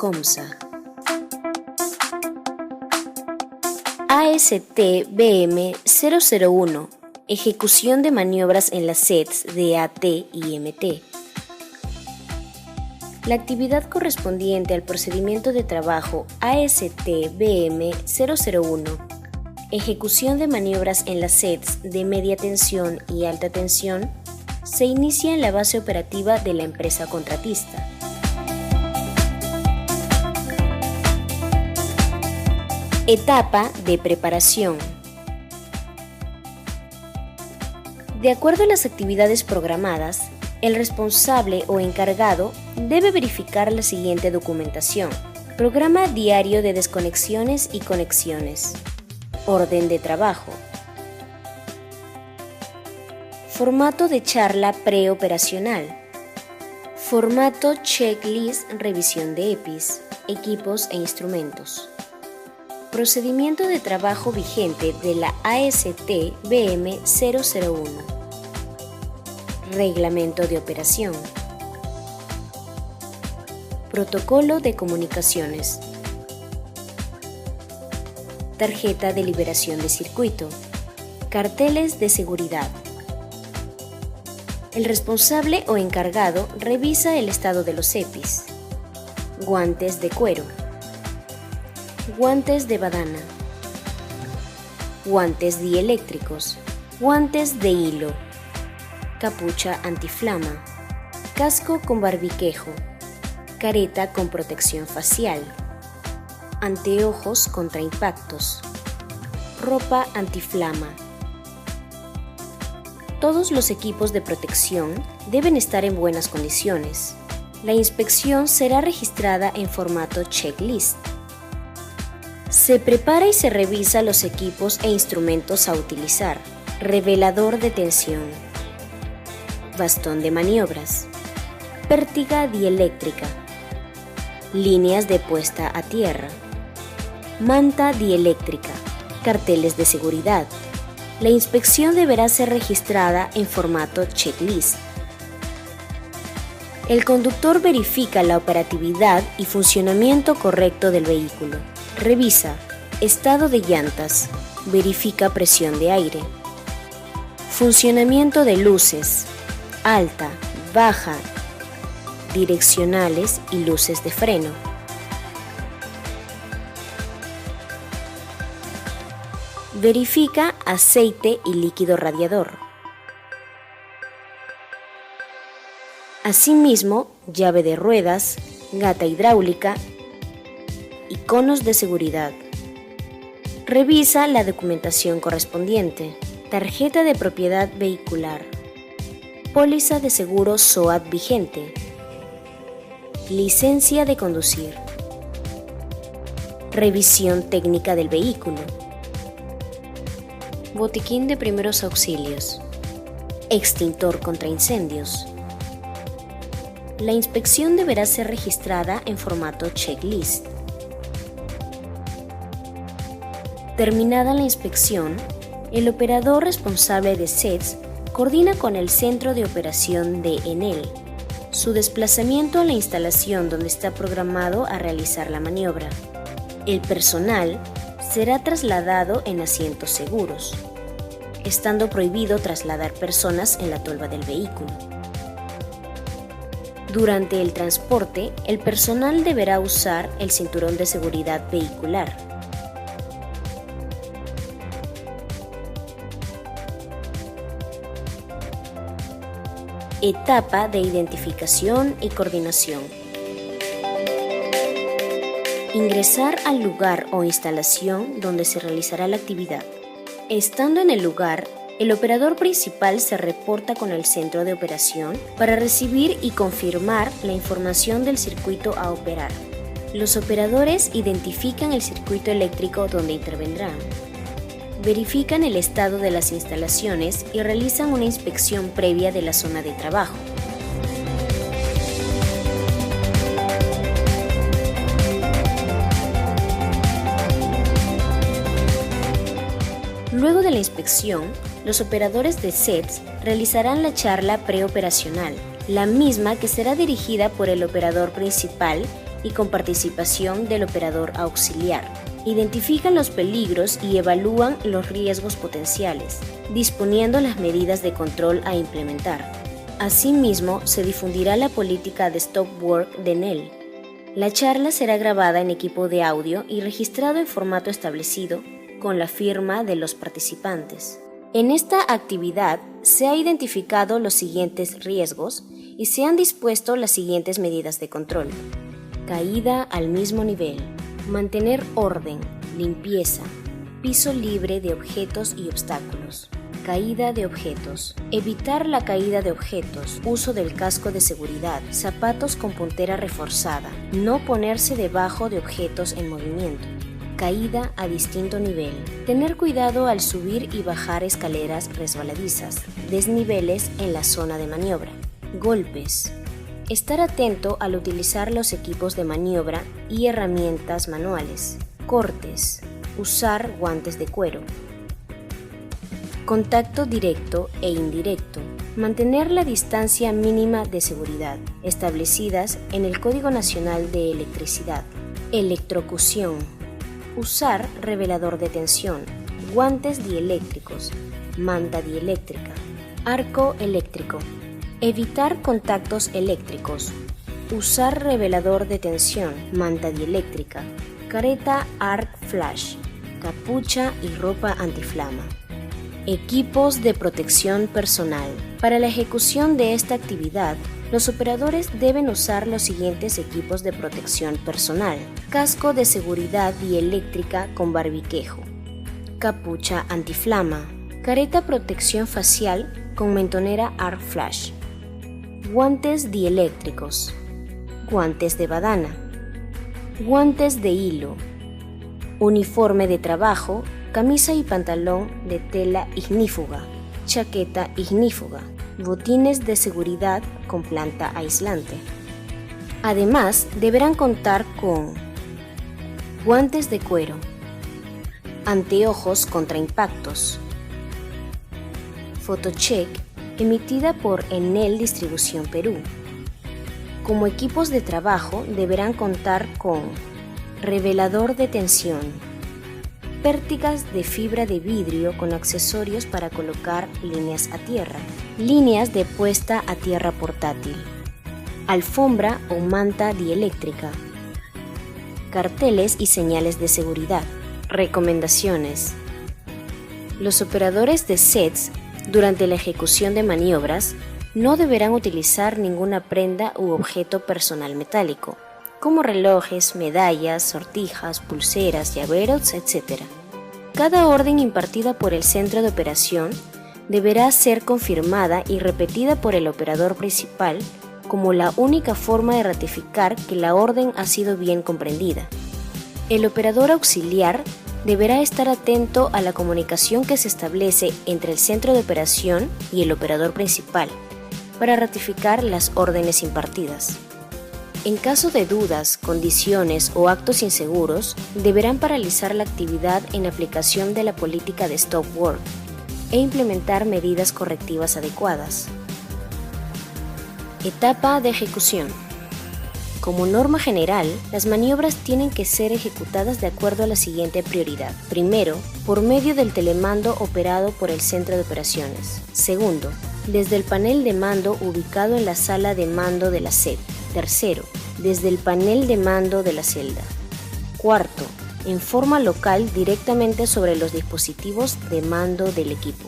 COMSA. AST-BM 001. Ejecución de maniobras en las sets de AT y MT. La actividad correspondiente al procedimiento de trabajo AST-BM 001, ejecución de maniobras en las sets de media tensión y alta tensión, se inicia en la base operativa de la empresa contratista. Etapa de preparación. De acuerdo a las actividades programadas, el responsable o encargado debe verificar la siguiente documentación: programa diario de desconexiones y conexiones, orden de trabajo, formato de charla preoperacional, formato checklist, revisión de EPIs, equipos e instrumentos, procedimiento de trabajo vigente de la AST-BM 001, reglamento de operación, protocolo de comunicaciones, tarjeta de liberación de circuito, carteles de seguridad. El responsable o encargado revisa el estado de los EPIs, guantes de cuero, guantes de badana, guantes dieléctricos, guantes de hilo, capucha antiflama, casco con barbiquejo, careta con protección facial, anteojos contra impactos, ropa antiflama. Todos los equipos de protección deben estar en buenas condiciones. La inspección será registrada en formato checklist. Se prepara y se revisa los equipos e instrumentos a utilizar. Revelador de tensión, bastón de maniobras, pértiga dieléctrica, líneas de puesta a tierra, manta dieléctrica, carteles de seguridad. La inspección deberá ser registrada en formato checklist. El conductor verifica la operatividad y funcionamiento correcto del vehículo. Revisa estado de llantas, verifica presión de aire, funcionamiento de luces, alta, baja, direccionales y luces de freno. Verifica aceite y líquido radiador. Asimismo, llave de ruedas, gata hidráulica y conos de seguridad. Revisa la documentación correspondiente. Tarjeta de propiedad vehicular, póliza de seguro SOAT vigente, licencia de conducir, revisión técnica del vehículo, botiquín de primeros auxilios, extintor contra incendios. La inspección deberá ser registrada en formato checklist. Terminada la inspección, el operador responsable de sets coordina con el centro de operación de ENEL su desplazamiento a la instalación donde está programado a realizar la maniobra. El personal será trasladado en asientos seguros, estando prohibido trasladar personas en la tolva del vehículo. Durante el transporte, el personal deberá usar el cinturón de seguridad vehicular. Etapa de identificación y coordinación. Ingresar al lugar o instalación donde se realizará la actividad. Estando en el lugar, el operador principal se reporta con el centro de operación para recibir y confirmar la información del circuito a operar. Los operadores identifican el circuito eléctrico donde intervendrán. Verifican el estado de las instalaciones y realizan una inspección previa de la zona de trabajo. Luego de la inspección, los operadores de sets realizarán la charla preoperacional, la misma que será dirigida por el operador principal y con participación del operador auxiliar. Identifican los peligros y evalúan los riesgos potenciales, disponiendo las medidas de control a implementar. Asimismo, se difundirá la política de Stop Work de Enel. La charla será grabada en equipo de audio y registrado en formato establecido con la firma de los participantes. En esta actividad se han identificado los siguientes riesgos y se han dispuesto las siguientes medidas de control. Caída al mismo nivel. Mantener orden, limpieza, piso libre de objetos y obstáculos. Caída de objetos. Evitar la caída de objetos. Uso del casco de seguridad. Zapatos con puntera reforzada. No ponerse debajo de objetos en movimiento. Caída a distinto nivel. Tener cuidado al subir y bajar escaleras resbaladizas. Desniveles en la zona de maniobra. Golpes. Estar atento al utilizar los equipos de maniobra y herramientas manuales. Cortes. Usar guantes de cuero. Contacto directo e indirecto. Mantener la distancia mínima de seguridad, establecidas en el Código Nacional de Electricidad. Electrocución. Usar revelador de tensión, guantes dieléctricos, manta dieléctrica. Arco eléctrico. Evitar contactos eléctricos. Usar revelador de tensión, manta dieléctrica, careta arc flash, capucha y ropa antiflama. Equipos de protección personal. Para la ejecución de esta actividad, los operadores deben usar los siguientes equipos de protección personal: casco de seguridad dieléctrica con barbiquejo, capucha antiflama, careta protección facial con mentonera arc flash, guantes dieléctricos, guantes de badana, guantes de hilo, uniforme de trabajo, camisa y pantalón de tela ignífuga, chaqueta ignífuga, botines de seguridad con planta aislante. Además, deberán contar con guantes de cuero, anteojos contra impactos, Photocheck emitida por Enel Distribución Perú. Como equipos de trabajo deberán contar con revelador de tensión, pértigas de fibra de vidrio con accesorios para colocar líneas a tierra, líneas de puesta a tierra portátil, alfombra o manta dieléctrica, carteles y señales de seguridad. Recomendaciones. Los operadores de sets durante la ejecución de maniobras no deberán utilizar ninguna prenda u objeto personal metálico, como relojes, medallas, sortijas, pulseras, llaveros, etc. Cada orden impartida por el centro de operación deberá ser confirmada y repetida por el operador principal como la única forma de ratificar que la orden ha sido bien comprendida. El operador auxiliar deberá estar atento a la comunicación que se establece entre el centro de operación y el operador principal para ratificar las órdenes impartidas. En caso de dudas, condiciones o actos inseguros, deberán paralizar la actividad en aplicación de la política de Stop Work e implementar medidas correctivas adecuadas. Etapa de ejecución. Como norma general, las maniobras tienen que ser ejecutadas de acuerdo a la siguiente prioridad. Primero, por medio del telemando operado por el centro de operaciones. Segundo, desde el panel de mando ubicado en la sala de mando de la SED. Tercero, desde el panel de mando de la celda. Cuarto, en forma local directamente sobre los dispositivos de mando del equipo.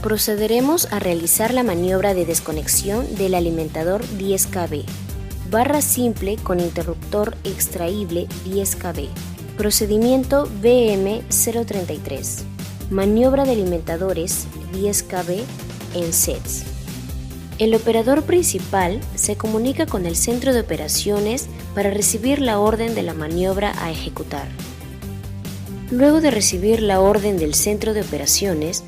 Procederemos a realizar la maniobra de desconexión del alimentador 10 kV. Barra simple con interruptor extraíble 10 kV. Procedimiento BM033. Maniobra de alimentadores 10 kV en sets. El operador principal se comunica con el centro de operaciones para recibir la orden de la maniobra a ejecutar. Luego de recibir la orden del centro de operaciones,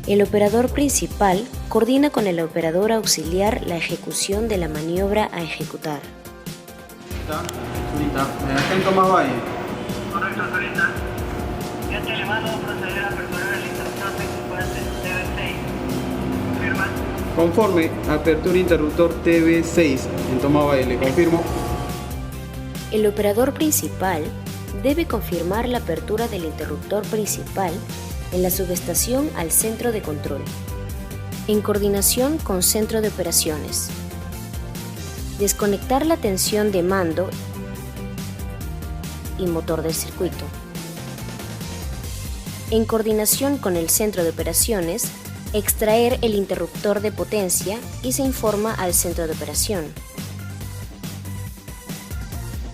el operador principal coordina con el operador auxiliar la ejecución de la maniobra a ejecutar. Zurita, acá en Tomás Valle. Correcto, Zurita. Ya te le mando a proceder a aperturar el interruptor principal del TV6. ¿Confirma? Conforme, apertura interruptor TV6 en Tomás Valle, le confirmo. El operador principal debe confirmar la apertura del interruptor principal en la subestación al centro de control, en coordinación con centro de operaciones. Desconectar la tensión de mando y motor del circuito. En coordinación con el centro de operaciones, extraer el interruptor de potencia y se informa al centro de operación.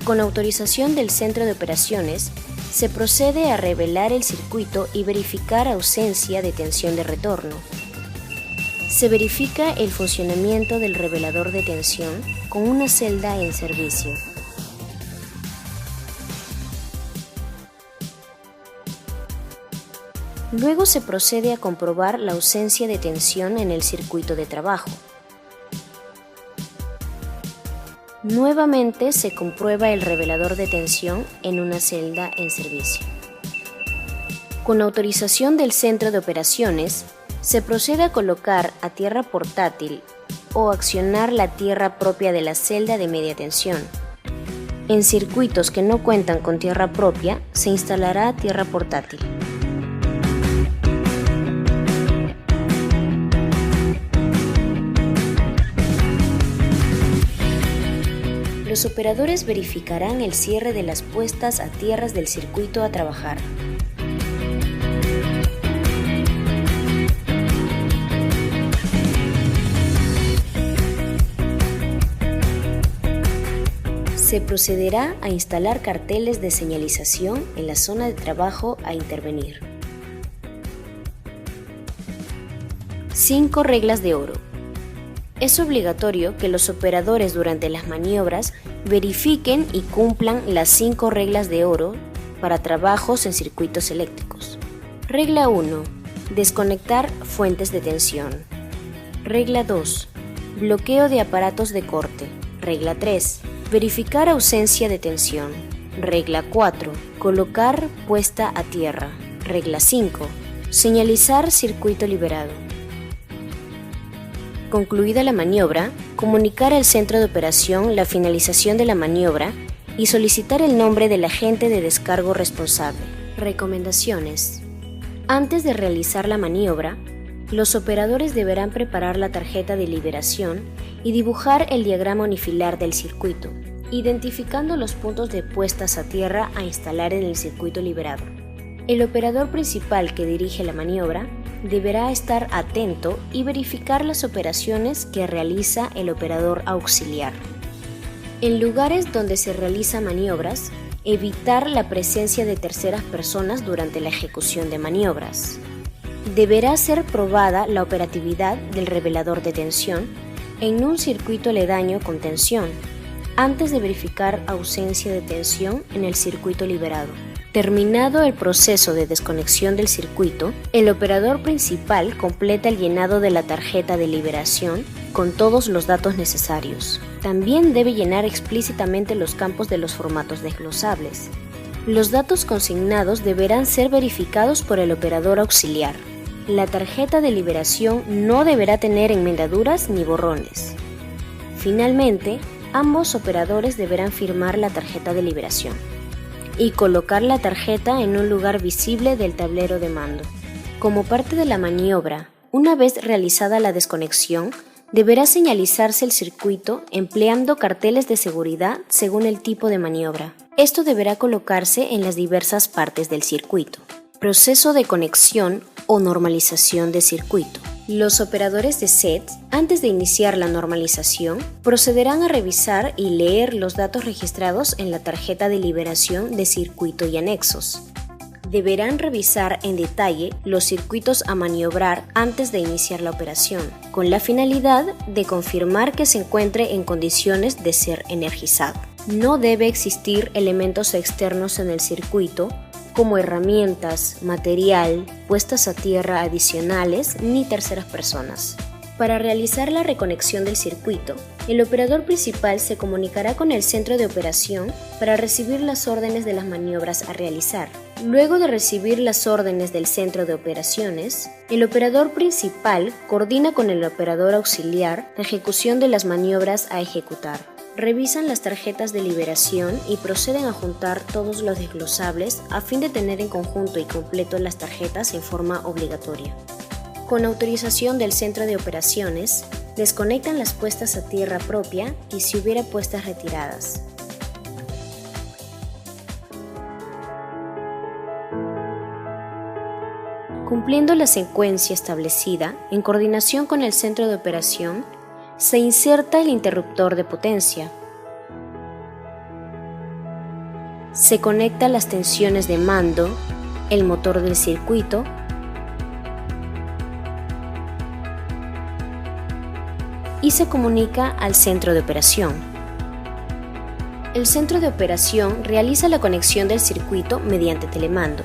Con autorización del centro de operaciones, se procede a revelar el circuito y verificar ausencia de tensión de retorno. Se verifica el funcionamiento del revelador de tensión con una celda en servicio. Luego se procede a comprobar la ausencia de tensión en el circuito de trabajo. Nuevamente se comprueba el revelador de tensión en una celda en servicio. Con autorización del centro de operaciones, se procede a colocar a tierra portátil o accionar la tierra propia de la celda de media tensión. En circuitos que no cuentan con tierra propia, se instalará tierra portátil. Los operadores verificarán el cierre de las puestas a tierras del circuito a trabajar. Se procederá a instalar carteles de señalización en la zona de trabajo a intervenir. 5 reglas de oro. Es obligatorio que los operadores durante las maniobras verifiquen y cumplan las 5 reglas de oro para trabajos en circuitos eléctricos. Regla 1. Desconectar fuentes de tensión. Regla 2. Bloqueo de aparatos de corte. Regla 3. Verificar ausencia de tensión. Regla 4. Colocar puesta a tierra. Regla 5. Señalizar circuito liberado. Concluida la maniobra, comunicar al centro de operación la finalización de la maniobra y solicitar el nombre del agente de descargo responsable. Recomendaciones. Antes de realizar la maniobra, los operadores deberán preparar la tarjeta de liberación y dibujar el diagrama unifilar del circuito, identificando los puntos de puestas a tierra a instalar en el circuito liberado. El operador principal que dirige la maniobra deberá estar atento y verificar las operaciones que realiza el operador auxiliar. En lugares donde se realizan maniobras, evitar la presencia de terceras personas durante la ejecución de maniobras. Deberá ser probada la operatividad del revelador de tensión en un circuito aledaño con tensión, antes de verificar ausencia de tensión en el circuito liberado. Terminado el proceso de desconexión del circuito, el operador principal completa el llenado de la tarjeta de liberación con todos los datos necesarios. También debe llenar explícitamente los campos de los formatos desglosables. Los datos consignados deberán ser verificados por el operador auxiliar. La tarjeta de liberación no deberá tener enmendaduras ni borrones. Finalmente, ambos operadores deberán firmar la tarjeta de liberación y colocar la tarjeta en un lugar visible del tablero de mando. Como parte de la maniobra, una vez realizada la desconexión, deberá señalizarse el circuito empleando carteles de seguridad según el tipo de maniobra. Esto deberá colocarse en las diversas partes del circuito. Proceso de conexión o normalización de circuito. Los operadores de set, antes de iniciar la normalización, procederán a revisar y leer los datos registrados en la tarjeta de liberación de circuito y anexos. Deberán revisar en detalle los circuitos a maniobrar antes de iniciar la operación, con la finalidad de confirmar que se encuentre en condiciones de ser energizado. No debe existir elementos externos en el circuito, como herramientas, material, puestas a tierra adicionales ni terceras personas. Para realizar la reconexión del circuito, el operador principal se comunicará con el centro de operación para recibir las órdenes de las maniobras a realizar. Luego de recibir las órdenes del centro de operaciones, el operador principal coordina con el operador auxiliar la ejecución de las maniobras a ejecutar. revisan las tarjetas de liberación y proceden a juntar todos los desglosables a fin de tener en conjunto y completo las tarjetas en forma obligatoria. Con autorización del centro de operaciones, desconectan las puestas a tierra propia y si hubiera puestas retiradas. Cumpliendo la secuencia establecida, en coordinación con el centro de operación, se inserta el interruptor de potencia. Se conecta las tensiones de mando, el motor del circuito, y se comunica al centro de operación. El centro de operación realiza la conexión del circuito mediante telemando.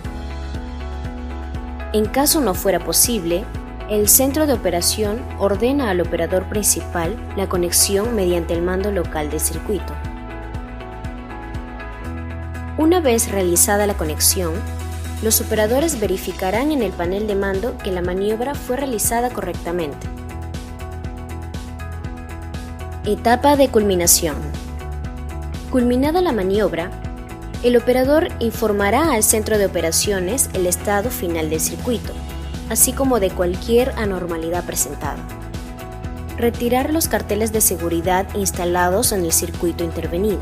En caso no fuera posible, el centro de operación ordena al operador principal la conexión mediante el mando local del circuito. Una vez realizada la conexión, los operadores verificarán en el panel de mando que la maniobra fue realizada correctamente. Etapa de culminación. Culminada la maniobra, el operador informará al centro de operaciones el estado final del circuito, así como de cualquier anormalidad presentada. Retirar los carteles de seguridad instalados en el circuito intervenido.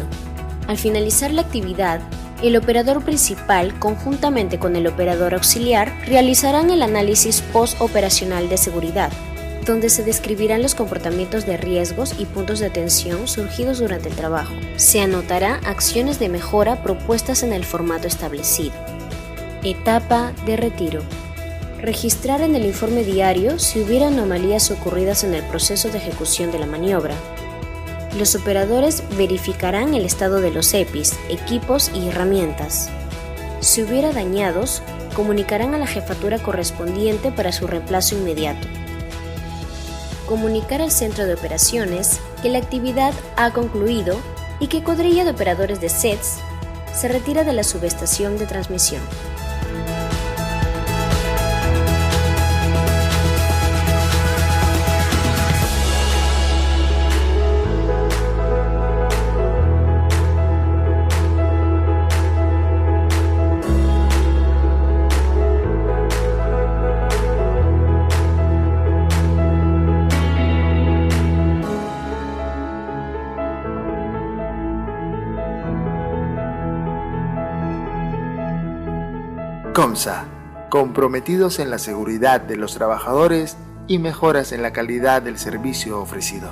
Al finalizar la actividad, el operador principal, conjuntamente con el operador auxiliar, realizarán el análisis post-operacional de seguridad, donde se describirán los comportamientos de riesgos y puntos de tensión surgidos durante el trabajo. Se anotará acciones de mejora propuestas en el formato establecido. Etapa de retiro. Registrar en el informe diario si hubiera anomalías ocurridas en el proceso de ejecución de la maniobra. Los operadores verificarán el estado de los EPIs, equipos y herramientas. Si hubiera dañados, comunicarán a la jefatura correspondiente para su reemplazo inmediato. Comunicar al centro de operaciones que la actividad ha concluido y que cuadrilla de operadores de sets se retira de la subestación de transmisión. COMSA, comprometidos en la seguridad de los trabajadores y mejoras en la calidad del servicio ofrecido.